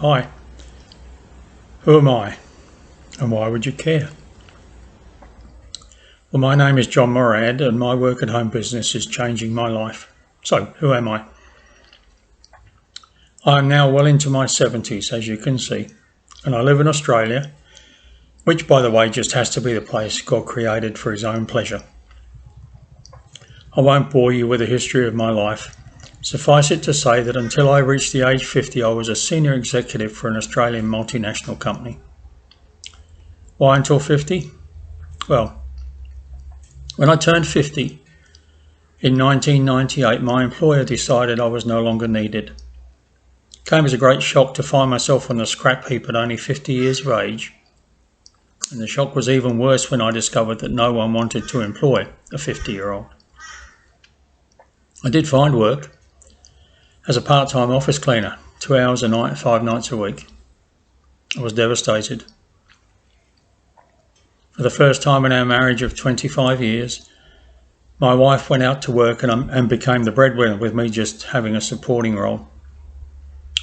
Hi, who am I and why would you care? Well, my name is John Morad and my work at home business is changing my life. So, who am I? I am now well into my 70s, as you can see, and I live in Australia, which, by the way, just has to be the place God created for his own pleasure. I won't bore you with the history of my life. Suffice it to say that until I reached the age 50, I was a senior executive for an Australian multinational company. Why until 50? Well, when I turned 50 in 1998, my employer decided I was no longer needed. It came as a great shock to find myself on the scrap heap at only 50 years of age. And the shock was even worse when I discovered that no one wanted to employ a 50-year-old. I did find work as a part-time office cleaner, 2 hours a night, 5 nights a week. I was devastated. For the first time in our marriage of 25 years, my wife went out to work and became the breadwinner, with me just having a supporting role.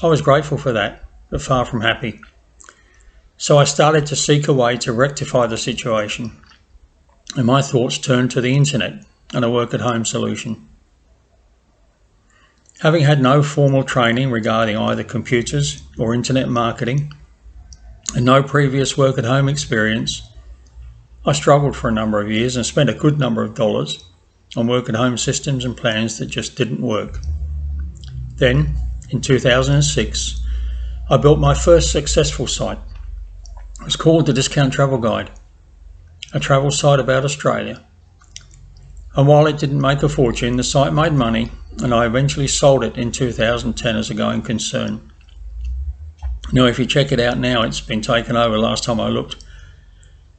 I was grateful for that, but far from happy. So I started to seek a way to rectify the situation, and my thoughts turned to the internet and a work-at-home solution. Having had no formal training regarding either computers or internet marketing, and no previous work-at-home experience, I struggled for a number of years and spent a good number of dollars on work-at-home systems and plans that just didn't work. Then, in 2006, I built my first successful site. It was called the Discount Travel Guide, a travel site about Australia. And while it didn't make a fortune, the site made money, and I eventually sold it in 2010 as a going concern. Now, if you check it out now, it's been taken over, last time I looked,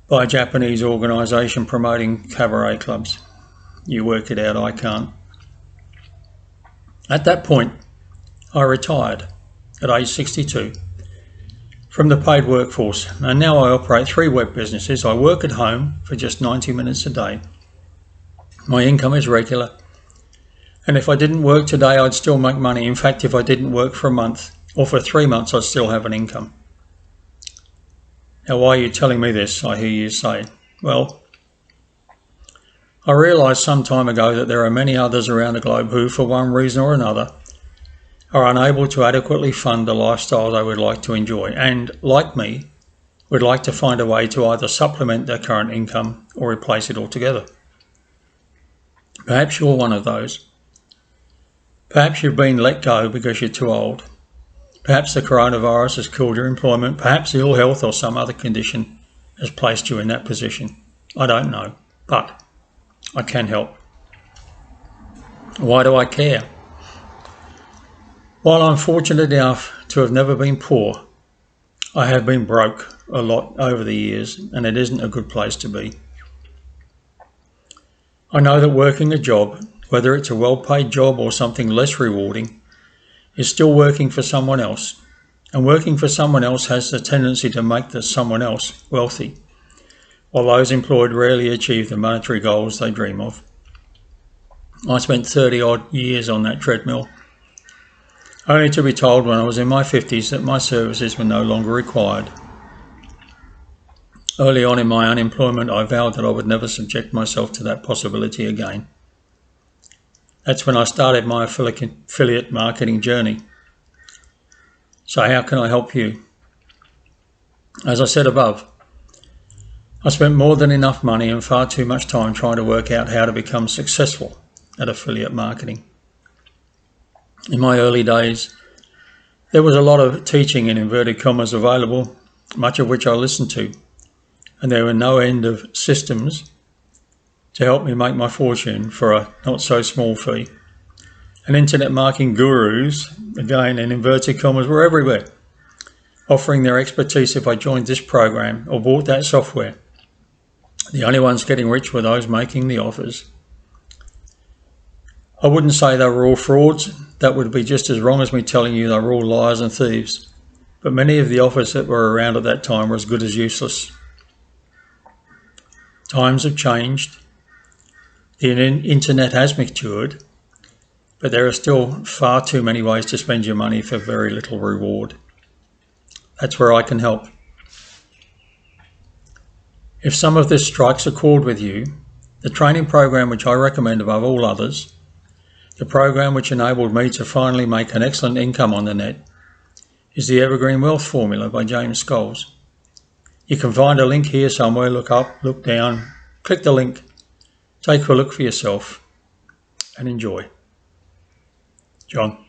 by a Japanese organisation promoting cabaret clubs. You work it out, I can't. At that point, I retired at age 62 from the paid workforce, and now I operate 3 web businesses. I work at home for just 90 minutes a day. My income is regular, and if I didn't work today, I'd still make money. In fact, if I didn't work for a month or for 3 months, I'd still have an income. Now, why are you telling me this? I hear you say. Well, I realised some time ago that there are many others around the globe who, for one reason or another, are unable to adequately fund the lifestyle they would like to enjoy, and, like me, would like to find a way to either supplement their current income or replace it altogether. Perhaps you're one of those. Perhaps you've been let go because you're too old. Perhaps the coronavirus has killed your employment. Perhaps ill health or some other condition has placed you in that position. I don't know, but I can help. Why do I care? While I'm fortunate enough to have never been poor, I have been broke a lot over the years, and it isn't a good place to be. I know that working a job, whether it's a well-paid job or something less rewarding, is still working for someone else, and working for someone else has the tendency to make the someone else wealthy, while those employed rarely achieve the monetary goals they dream of. I spent 30-odd years on that treadmill, only to be told when I was in my 50s that my services were no longer required. Early on in my unemployment, I vowed that I would never subject myself to that possibility again. That's when I started my affiliate marketing journey. So how can I help you? As I said above, I spent more than enough money and far too much time trying to work out how to become successful at affiliate marketing. In my early days, there was a lot of teaching in inverted commas available, much of which I listened to, and there were no end of systems to help me make my fortune for a not so small fee. And internet marketing gurus, again in inverted commas, were everywhere, offering their expertise if I joined this program or bought that software. The only ones getting rich were those making the offers. I wouldn't say they were all frauds. That would be just as wrong as me telling you they were all liars and thieves. But many of the offers that were around at that time were as good as useless. Times have changed. The internet has matured, but there are still far too many ways to spend your money for very little reward. That's where I can help. If some of this strikes a chord with you, the training program which I recommend above all others, the program which enabled me to finally make an excellent income on the net, is the Evergreen Wealth Formula by James Scholes. You can find a link here somewhere. Look up, look down, click the link, take a look for yourself and enjoy. John.